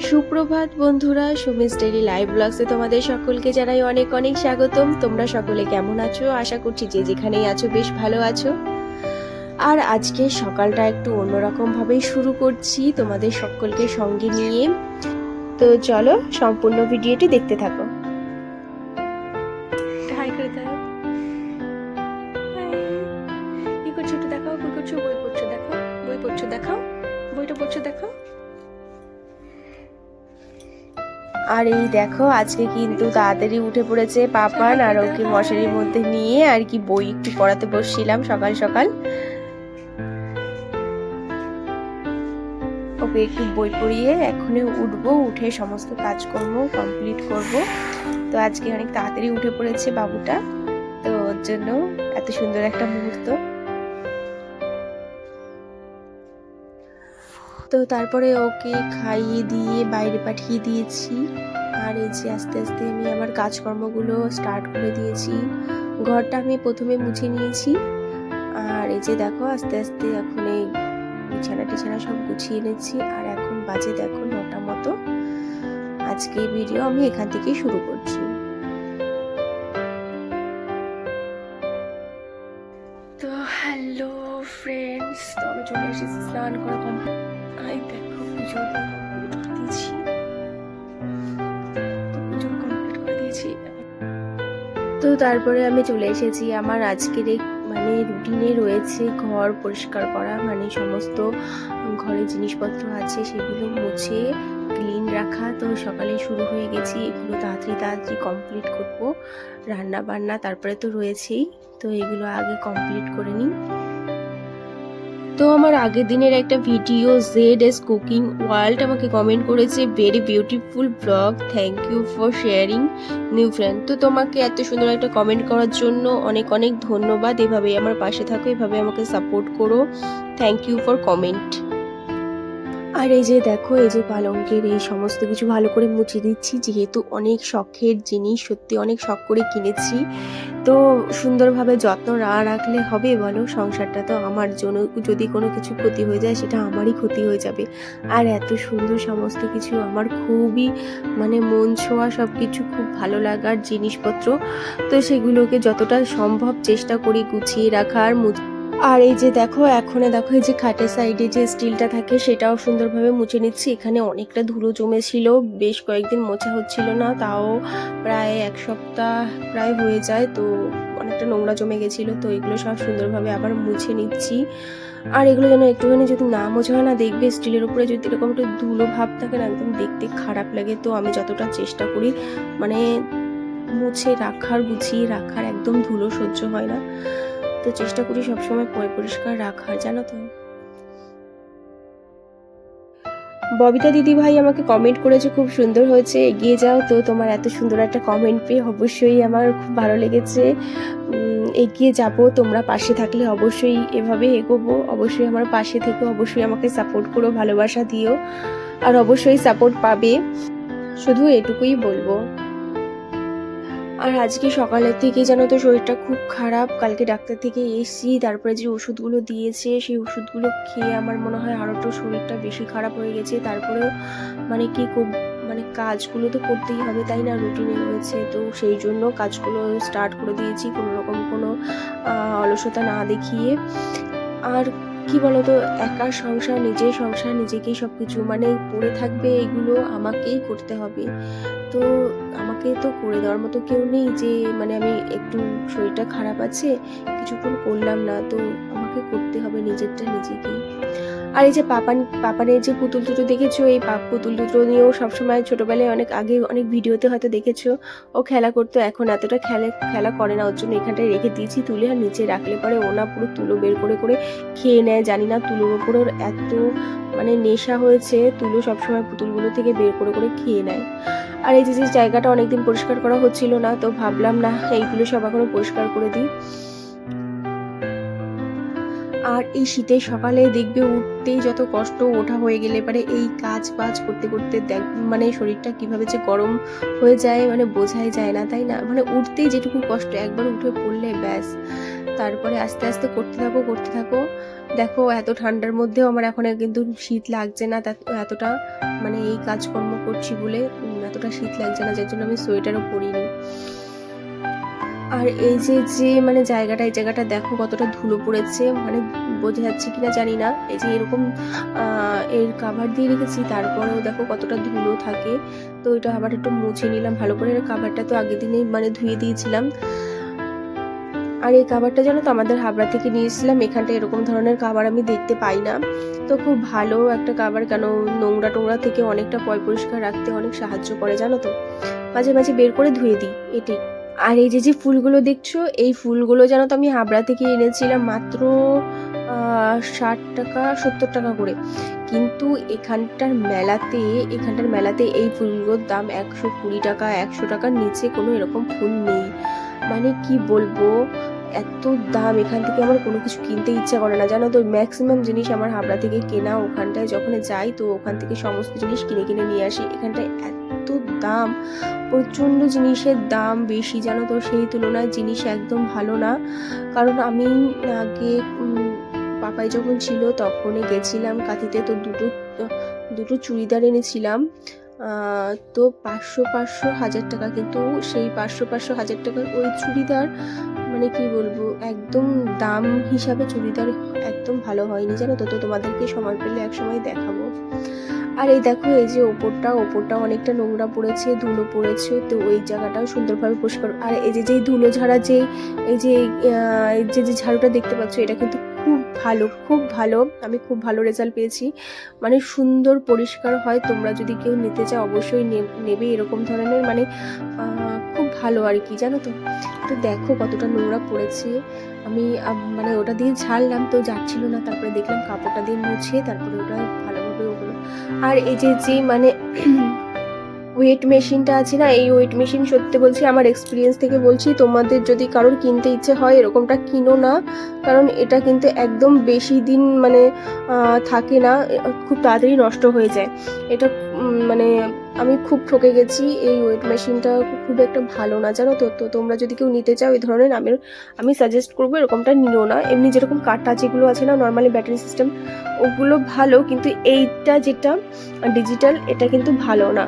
সুপ্রভাত বন্ধুরা, Sumi's daily live ব্লগসে তোমাদের সকলকে জানাই অনেক অনেক স্বাগতম। তোমরা সকলে কেমন আছো? আশা করছি যে যেখানেই আছো বেশ ভালো আছো। আর আজকে সকালটা একটু অন্যরকম ভাবেই শুরু করছি তোমাদের সকলকে সঙ্গে নিয়ে। তো চলো সম্পূর্ণ ভিডিওটি দেখতে থাকো। হাই করে দাও। কি করছো একটু দেখাও, কি করছো? বই পড়ছো দেখাও, বই পড়ছো দেখাও, বইটা পড়ছো দেখাও। আর এই দেখো আজকে কিন্তু তাড়াতাড়ি উঠে পড়েছে পাপান, আর ওকে মশারির মধ্যে নিয়ে আর কি বই একটু পড়াতে বসছিলাম সকাল সকাল। ওকে একটু বই পড়িয়ে এখনই উঠবো, উঠে সমস্ত কাজকর্ম কমপ্লিট করব। তো আজকে অনেক তাড়াতাড়ি উঠে পড়েছে বাবুটা, তো ওর জন্য এত সুন্দর একটা মুহূর্ত। তো তারপরে ওকে খাইয়ে দিয়ে বাইরে পাঠিয়ে দিয়েছি। আর এই যে আস্তে আস্তে আমি আমার কাজকর্মগুলো স্টার্ট করে দিয়েছি। ঘরটা আমি প্রথমে মুছে নিয়েছি, আর এই যে দেখো আস্তে আস্তে এখন এই বিছানা টিছানা সব গুছিয়ে নিচ্ছি। আর এখন বাজে দেখো 9টা মতো। আজকে ভিডিও আমি এখান থেকেই শুরু করছি। তো হ্যালো ফ্রেন্ডস, তো আমি চলে এসেছি স্নান করে কমপ্লিট। আই দেখো পুজো দিয়েছি, পুজো কমপ্লিট করে দিয়েছি। তো তারপরে আমি চলে এসেছি আমার আজকের রুটিনে রয়েছে ঘর পরিষ্কার করা, সমস্ত ঘরে জিনিসপত্র আছে সেগুলো মুছে ক্লিন রাখা। তো সকালে শুরু হয়ে গেছি, এগুলো তাড়াতাড়ি কমপ্লিট করব। রান্না বান্না তারপরে তো রয়েছেই, তো এগুলো আগে কমপ্লিট করে নিই। তো আমার আগের দিনের একটা ভিডিও ZS কুকিং ওয়ার্ল্ড আমাকে কমেন্ট করেছে, very beautiful blog, thank you for sharing new friend. তো তোমাকে এত সুন্দর একটা কমেন্ট করার জন্য অনেক অনেক ধন্যবাদ। এভাবেই আমার পাশে থাকো, এভাবে আমাকে সাপোর্ট করো। Thank you for comment. আর এই যে দেখো এই যে পালঙ্কের এই সমস্ত কিছু ভালো করে মুছে দিচ্ছি, যেহেতু অনেক শখের জিনিস, সত্যি অনেক শখ করে কিনেছি। তো সুন্দরভাবে যত্ন না রাখলে হবে বলো? সংসারটা তো আমার জন্য, যদি কোনো কিছু ক্ষতি হয়ে যায় সেটা আমারই ক্ষতি হয়ে যাবে। আর এত সুন্দর সমস্ত কিছু আমার খুবই মন ছোঁয়া, সব কিছু খুব ভালো লাগার জিনিসপত্র। তো সেগুলোকে যতটা সম্ভব চেষ্টা করি গুছিয়ে রাখার। আর এই যে দেখো দেখো এই যে খাটের সাইডে যে স্টিলটা থাকে সেটাও সুন্দরভাবে মুছে নিচ্ছি। এখানে অনেকটা ধুলো জমেছিল, বেশ কয়েকদিন মোছা হচ্ছিল না, তাও প্রায় 1 সপ্তাহ প্রায় হয়ে যায়। তো অনেকটা নোংরা জমে গেছিল, তো এগুলো সব সুন্দরভাবে আবার মুছে নিচ্ছি। আর এগুলো যেন একটুখানি যদি না মোছা হয় না, দেখবে স্টিলের উপরে যদি এরকম একটা ধুলো ভাব থাকে না, একদম দেখতে খারাপ লাগে। তো আমি যতটা চেষ্টা করি মুছে রাখার, গুছিয়ে রাখার, একদম ধুলো সহ্য হয় না, তো চেষ্টা করি সবসময় পরিষ্কার রাখার, জানো তো। ববিতা দিদি ভাই আমাকে কমেন্ট করেছে, খুব সুন্দর হয়েছে, এগিয়ে যাও। তো তোমার এত সুন্দর একটা কমেন্ট পেয়ে অবশ্যই আমার খুব ভালো লেগেছে। এগিয়ে যাব, তোমরা পাশে থাকলে অবশ্যই এভাবে এগোবো। অবশ্যই আমার পাশে থেকে অবশ্যই আমাকে সাপোর্ট করো, ভালোবাসা দিও, আর অবশ্যই সাপোর্ট পাবে, শুধু এটুকুই বলবো। আর আজকে সকালের থেকে জানো তো শরীরটা খুব খারাপ। কালকে ডাক্তার থেকে এসেছি, তারপরে যে ওষুধগুলো দিয়েছে সেই ওষুধগুলো খেয়ে আমার মনে হয় আরও তো শরীরটা বেশি খারাপ হয়ে গেছে। তারপরেও কি কাজগুলো তো করতেই হবে, তাই না? রুটিনে রয়েছে, তো সেই জন্য কাজগুলো স্টার্ট করে দিয়েছি, কোনো রকম কোনো অলসতা না দেখিয়ে। আর কি বলতো, একা সংসার, নিজের সংসার, নিজেকেই সবকিছু পড়ে থাকবে, এগুলো আমাকেই করতে হবে। তো আমাকে তো করে দেওয়ার মতো কেউ নেই যে আমি একটু শরীরটা খারাপ আছে কিছুক্ষণ করলাম না, তো আমাকে করতে হবে নিজেরটা নিজেকেই। আর এই যে পাপানের যে পুতুল দুটো দেখেছো, এই পুতুল দুটো নিয়েও সবসময় ছোটবেলায় অনেক আগে অনেক ভিডিওতে হয়তো দেখেছো ও খেলা করতো। এখন এতটা খেলা করে না, ওর জন্য এখানটায় রেখে দিয়েছি তুলে। আর নিচে রাখলে পরে ওনা পুরো তুলো বের করে করে খেয়ে নেয়। জানি না তুলোর ওপর ওর এত নেশা হয়েছে, তুলো সবসময় পুতুলগুলো থেকে বের করে করে খেয়ে নেয়। আর এই যে জায়গাটা অনেকদিন পরিষ্কার করা হচ্ছিল না, তো ভাবলাম না এইগুলো সব এখনো পরিষ্কার করে দিই। আর এই শীতের সকালে দেখবে উঠতেই যত কষ্ট, ওঠা হয়ে গেলে পরে এই কাজ বাজ করতে করতে শরীরটা কিভাবে যে গরম হয়ে যায় বোঝাই যায় না, তাই না? উঠতেই যেটুকু কষ্ট, একবার উঠে পড়লে ব্যাস তারপরে আস্তে আস্তে করতে থাকো। দেখো এত ঠান্ডার মধ্যেও আমার এখন কিন্তু শীত লাগছে না, এতটা মানে এই কাজকর্ম করছি বলে এতটা শীত লাগছে না, যার জন্য আমি সোয়েটারও পরিনি। আর এই যে মানে জায়গাটা, এই জায়গাটা দেখো কতটা ধুলো পড়েছে, মানে বোঝা যাচ্ছে কিনা জানি না। এই যে এরকম এর কাভার দিয়ে রেখেছি, তারপরেও দেখো কতটা ধুলো থাকে। তো এটা আবার একটু মুছে নিলাম ভালো করে। কাভারটা তো আগের দিনেই মানে ধুয়ে দিয়েছিলাম। আর এই কাভারটা জানো তো আমাদের হাবড়া থেকে নিয়েছিলাম। এখানটা এরকম ধরনের কাভার আমি দেখতে পাই না, তো খুব ভালো একটা কাভার, কেন নোংরা টোংরা থেকে অনেকটা পরিষ্কার রাখতে অনেক সাহায্য করে জানো তো। মাঝে মাঝে বের করে ধুয়ে দিই এটি। আর এই যে ফুলগুলো দেখছো, এই ফুলগুলো জানো তো আমি হাবড়া থেকে এনেছিলাম মাত্র 60 টাকা 70 টাকা করে, কিন্তু এখানটার মেলাতে এই ফুলগুলোর দাম 120 টাকা, 100 টাকার নিচে কোনো এরকম ফুল নেই। মানে কি বলবো, এত দাম, এখান থেকে আমার কোনো কিছু কিনতে ইচ্ছা করে না জানো তো। ম্যাক্সিমাম জিনিস আমার হাবড়া থেকে কেনা, ওখানটায় যখন যাই তো ওখান থেকে সমস্ত জিনিস কিনে নিয়ে আসি। এখানটায় এত দাম, প্রচণ্ড জিনিসের দাম বেশি জানো তো, সেই তুলনায় জিনিস একদম ভালো না। কারণ আমি আগে পাপাই যখন ছিল তখনই গেছিলাম কাঁথিতে, তো দুটো চুড়িদার এনেছিলাম, তো 500 1000 টাকা, কিন্তু সেই 500 1000 টাকার ওই চুড়িদার মানে কি বলবো, একদম দাম হিসাবে চুড়িদার একদম ভালো হয়নি জানো তো। তোমাদেরকে সময় পেলে এক সময় দেখাবো। আর এই দেখো এই যে ওপরটা অনেকটা নোংরা পড়েছে, ধুলো পড়েছে, তো ওই জায়গাটাও সুন্দরভাবে পরিষ্কার। আর এই যে ধুলো ঝাড়া এই যে ঝাড়ুটা দেখতে পাচ্ছ, এটা কিন্তু খুব ভালো, আমি খুব ভালো রেজাল্ট পেয়েছি, মানে সুন্দর পরিষ্কার হয়। তোমরা যদি কেউ নিতে চাও অবশ্যই নেবে এরকম ধরনের, মানে খুব ভালো আর কি জানো তো। তো দেখো কতটা নোংরা পড়েছে, আমি মানে ওটা দিয়ে ঝাড়লাম তো যাচ্ছিল না, তারপরে দেখলাম কাপড়টা দিয়ে মুছে তারপরে ওটা ভালোভাবে ওগুলো। আর এই যে মানে ওয়েট মেশিনটা আছে না, এই ওয়েট মেশিন সত্যি বলছি, আমার এক্সপিরিয়েন্স থেকে বলছি, তোমাদের যদি কারোর কিনতে ইচ্ছে হয় এরকমটা কিনো না, কারণ এটা কিন্তু একদম বেশি দিন মানে থাকে না, খুব তাড়াতাড়ি নষ্ট হয়ে যায়। এটা মানে আমি খুব ঠকে গেছি, এই ওয়েট মেশিনটা খুব একটা ভালো না জানো তো। তো তোমরা যদি কেউ নিতে চাও এই ধরনের, আমি সাজেস্ট করবো এরকমটা নিও না। এমনি যেরকম কাটা যেগুলো আছে না নর্মালি ব্যাটারি সিস্টেম, ওগুলো ভালো, কিন্তু এইটা যেটা ডিজিটাল এটা কিন্তু ভালো না।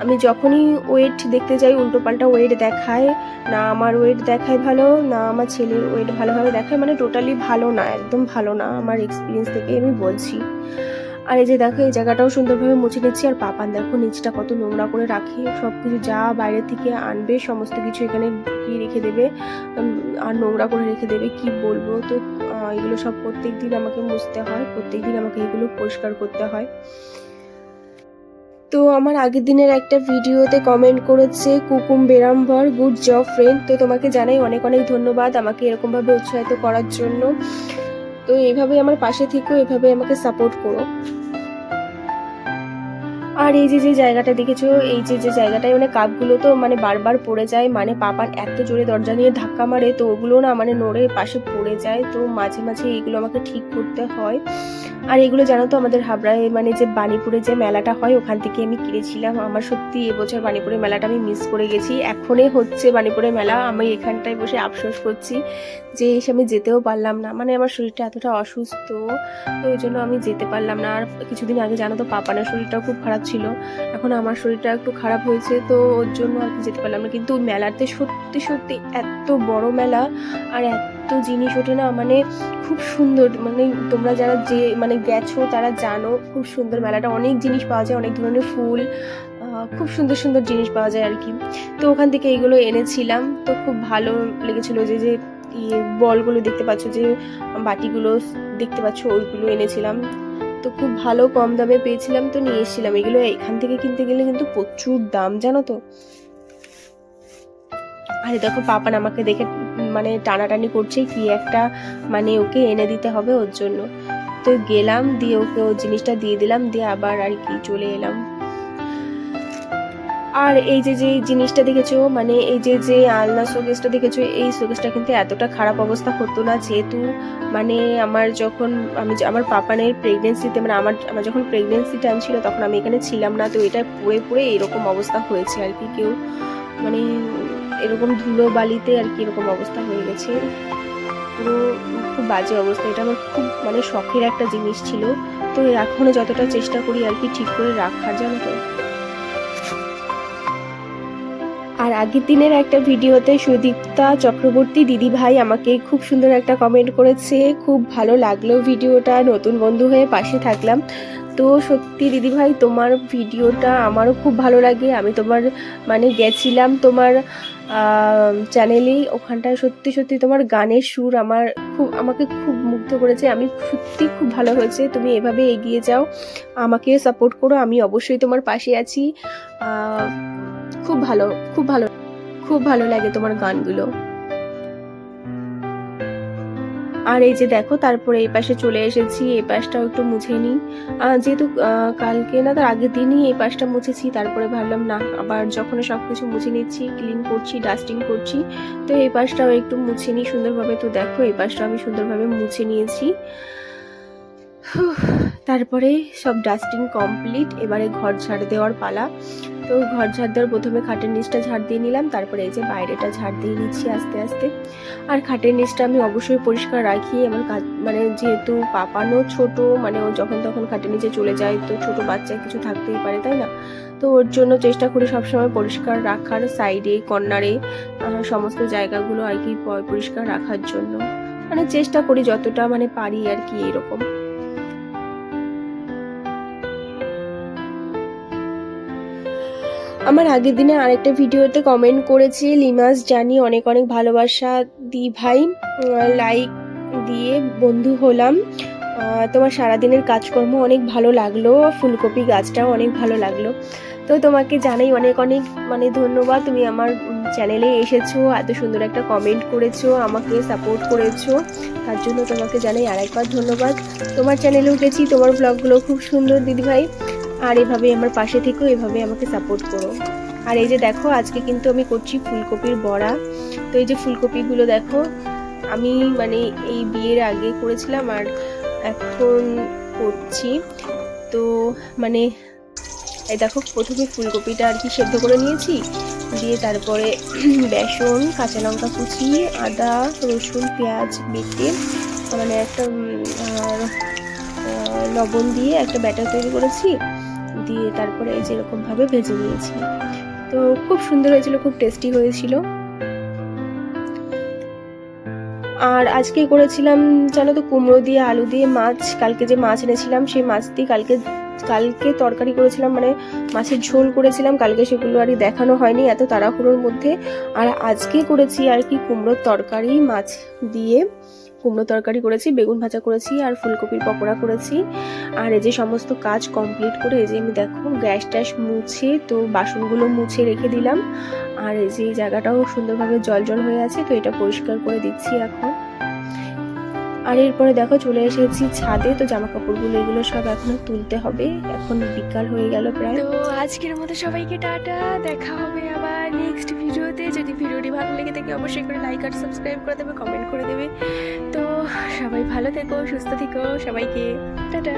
আমি যখনই ওয়েট দেখতে যাই উল্টোপাল্টা ওয়েট দেখায়, না আমার ওয়েট দেখায় ভালো, না আমার ছেলের ওয়েট ভালোভাবে দেখায়, মানে টোটালি ভালো না, একদম ভালো না, আমার এক্সপিরিয়েন্স থেকে আমি বলছি। আর এই যে দেখো এই জায়গাটাও সুন্দরভাবে মুছে নিচ্ছি। আর পাপান দেখো নিচটা কত নোংরা করে রাখে, সব কিছু যা বাইরে থেকে আনবে সমস্ত কিছু এখানে ঢুকিয়ে রেখে দেবে, আর নোংরা করে রেখে দেবে, কি বলবো। তো এগুলো সব প্রত্যেকদিন আমাকে মুছতে হয়, প্রত্যেকদিন আমাকে এগুলো পরিষ্কার করতে হয়। তো আমার আগের দিনের একটা ভিডিওতে কমেন্ট করেছে কুকুম বেরাম্বর, গুড জব ফ্রেন্ড। তো তোমাকে জানাই অনেক অনেক ধন্যবাদ আমাকে এরকমভাবে উৎসাহিত করার জন্য। তো এইভাবে আমার পাশে থেকো, এভাবে আমাকে সাপোর্ট করো। আর এই যে জায়গাটা দেখেছো, এই যে জায়গাটায় মানে কাপগুলো তো মানে বারবার পড়ে যায়, মানে পাপান এত জোরে দরজা নিয়ে ধাক্কা মারে, তো ওগুলো না মানে নড়ে পাশে পড়ে যায়, তো মাঝে মাঝে এইগুলো আমাকে ঠিক করতে হয়। আর এগুলো জানো তো আমাদের হাবড়ায় মানে যে বাণীপুরে যে মেলাটা হয় ওখান থেকে আমি কিনেছিলাম। আমার সত্যি এবছর বাণীপুরের মেলাটা আমি মিস করে গেছি, এখনই হচ্ছে বাণীপুরের মেলা, আমি এখানটায় বসে আফসোস করছি যে এসে আমি যেতেও পারলাম না, মানে আমার শরীরটা এতটা অসুস্থ, তো ওই জন্য আমি যেতে পারলাম না। আর কিছুদিন আগে জানো তো পাপানের শরীরটাও খুব খারাপ ছিল, এখন আমার শরীরটা একটু খারাপ হয়েছে, তো ওর জন্য আর কি যেতে পারলাম না। কিন্তু মেলাতে সত্যি এত বড় মেলা আর এত জিনিস ওঠে না, মানে খুব সুন্দর, মানে তোমরা যারা যে মানে গেছো তারা জানো খুব সুন্দর মেলাটা, অনেক জিনিস পাওয়া যায়, অনেক ধরনের ফুল, খুব সুন্দর সুন্দর জিনিস পাওয়া যায় আর কি। তো ওখান থেকে এইগুলো এনেছিলাম, তো খুব ভালো লেগেছিলো। যে বলগুলো দেখতে পাচ্ছ, যে বাটিগুলো দেখতে পাচ্ছ, ওইগুলো এনেছিলাম, তো খুব ভালো কম দামে পেয়েছিলাম, তো নিয়ে এসেছিলাম। এগুলো এখান থেকে কিনতে গেলে কিন্তু প্রচুর দাম জানো তো। আরে দেখো পাপান আমাকে দেখে মানে টানাটানি করছে কি একটা, মানে ওকে এনে দিতে হবে ওর জন্য। তো গেলাম, দিয়ে ওকে ও জিনিসটা দিয়ে দিলাম, দিয়ে আবার আর কি চলে এলাম। আর এই যে জিনিসটা দেখেছো, মানে এই যে আলনা শোকেসটা দেখেছো, এই শোকেসটা কিন্তু এতটা খারাপ অবস্থা হতো না, যেহেতু মানে আমার পাপানের প্রেগনেন্সিতে, মানে আমার যখন প্রেগনেন্সি টাইম ছিল তখন আমি এখানে ছিলাম না, তো এটা পড়ে এরকম অবস্থা হয়েছে আর কি। কেউ মানে এরকম ধুলো বালিতে আর কি এরকম অবস্থা হয়ে গেছে, পুরো খুব বাজে অবস্থা। এটা আমার খুব মানে শখের একটা জিনিস ছিল, তো এখনো যতটা চেষ্টা করি আর কি ঠিক করে রাখার, জানো তো। আর আগের দিনের একটা ভিডিওতে সুদীপ্তা চক্রবর্তী দিদি ভাই আমাকে খুব সুন্দর একটা কমেন্ট করেছে, খুব ভালো লাগলো ভিডিওটা, নতুন বন্ধু হয়ে পাশে থাকলাম। তো সত্যি দিদি ভাই তোমার ভিডিওটা আমারও খুব ভালো লাগে। আমি তোমার মানে গেছিলাম তোমার চ্যানেলেই, ওখানটায় সত্যি সত্যি তোমার গানের সুর আমাকে খুব মুগ্ধ করেছে। আমি সত্যি খুব ভালো হয়েছে, তুমি এভাবে এগিয়ে যাও, আমাকে সাপোর্ট করো, আমি অবশ্যই তোমার পাশে আছি। খুব ভালো, খুব ভালো, খুব ভালো লাগে তোমার গানগুলো। আর এই যে দেখো তারপরে এই পাশে চলে এসেছি, এই পাশটাও একটু মুছে নিই, যেহেতু কালকে না তার আগের দিনই এই পাশটা মুছেছি, তারপরে ভাবলাম না আবার যখন সবকিছু মুছে নিচ্ছি, ক্লিন করছি, ডাস্টিং করছি, তো এই পাশটাও একটু মুছে নিই সুন্দরভাবে। তো দেখো এই পাশটা আমি সুন্দরভাবে মুছে নিয়েছি। তারপরে সব ডাস্টিং কমপ্লিট, এবারে ঘর ঝাড় দেওয়ার পালা। তো ঘর ঝাড় দেওয়ার প্রথমে খাটের নিচটা ঝাড় দিয়ে নিলাম, তারপরে এই যে বাইরেটা ঝাড় দিয়ে নিচ্ছি আস্তে আস্তে। আর খাটের নিচটা আমি অবশ্যই পরিষ্কার রাখি, আমার মানে যেহেতু পাপানো ছোট, মানে ও যখন তখন খাটের নিচে চলে যায়, তো ছোট বাচ্চা কিছু থাকতেই পারে, তাই না? তো ওর জন্য চেষ্টা করি সবসময় পরিষ্কার রাখার, সাইডে কর্নারে সমস্ত জায়গাগুলো আর কি পরিষ্কার রাখার জন্য, মানে চেষ্টা করি যতটা মানে পারি আর কি এরকম। আমার আগের দিনে আরেকটা ভিডিওতে কমেন্ট করেছি লিমাস জানি, অনেক অনেক ভালোবাসা দি ভাই, লাইক দিয়ে বন্ধু হলাম, তোমার সারাদিনের কাজকর্ম অনেক ভালো লাগলো, ফুলকপি গাছটাও অনেক ভালো লাগলো। তো তোমাকে জানাই অনেক অনেক মানে ধন্যবাদ, তুমি আমার চ্যানেলে এসেছো, এত সুন্দর একটা কমেন্ট করেছো, আমাকে সাপোর্ট করেছো, তার জন্য তোমাকে জানাই আরেকবার ধন্যবাদ। তোমার চ্যানেলেও গেছি, তোমার ব্লগগুলো খুব সুন্দর দিদিভাই, আর এভাবে আমার পাশে থেকেও এভাবে আমাকে সাপোর্ট করো। আর এই যে দেখো আজকে কিন্তু আমি করছি ফুলকপির বড়া। তো এই যে ফুলকপিগুলো দেখো আমি মানে এই বিয়ের আগে করেছিলাম আর এখন করছি। তো মানে এই দেখো প্রথমে ফুলকপিটা আর কি সেদ্ধ করে নিয়েছি, দিয়ে তারপরে বেসন, কাঁচা লঙ্কা কুচি, আদা রসুন পেঁয়াজ বেটে মানে একটা লবণ দিয়ে একটা ব্যাটার তৈরি করেছি, দিয়ে তারপরে এই যে এরকম ভাবে ভেজে নিয়েছি। তো খুব সুন্দর হয়েছিল, খুব টেস্টি হয়েছিল। আর আজকে করেছিলাম জানো তো কুমড়ো দিয়ে আলু দিয়ে মাছ, কালকে যে মাছ এনেছিলাম সেই মাছ দিয়ে কালকে তরকারি করেছিলাম, মানে মাছের ঝোল করেছিলাম কালকে, সেগুলো আর দেখানো হয়নি এত তাড়াহুড়োর মধ্যে। আর আজকে করেছি আর কি কুমড়োর তরকারি, মাছ দিয়ে কুমড়ো তরকারি করেছি, বেগুন ভাজা করেছি, আর ফুলকপির পকোড়া করেছি। আর এই যে সমস্ত কাজ কমপ্লিট করে এই যে আমি দেখো গ্যাস ট্যাস মুছে, তো বাসনগুলো মুছে রেখে দিলাম, আর এই যে জায়গাটাও সুন্দরভাবে জল জল হয়ে আছে, তো এটা পরিষ্কার করে দিচ্ছি এখন। আর এরপরে দেখো চলে এসেছি ছাদে, তো জামা কাপড়গুলো এগুলো সব এখনো তুলতে হবে, এখন বিকাল হয়ে গেল প্রায়। তো আজকের মতো সবাইকে টাটা, দেখা হবে আবার নেক্সট ভিডিওতে। যদি ভিডিওটি ভালো লেগে থাকে অবশ্যই করে লাইক আর সাবস্ক্রাইব করে দেবে, কমেন্ট করে দেবে। তো সবাই ভালো থেকো, সুস্থ থেকো, সবাইকে টাটা।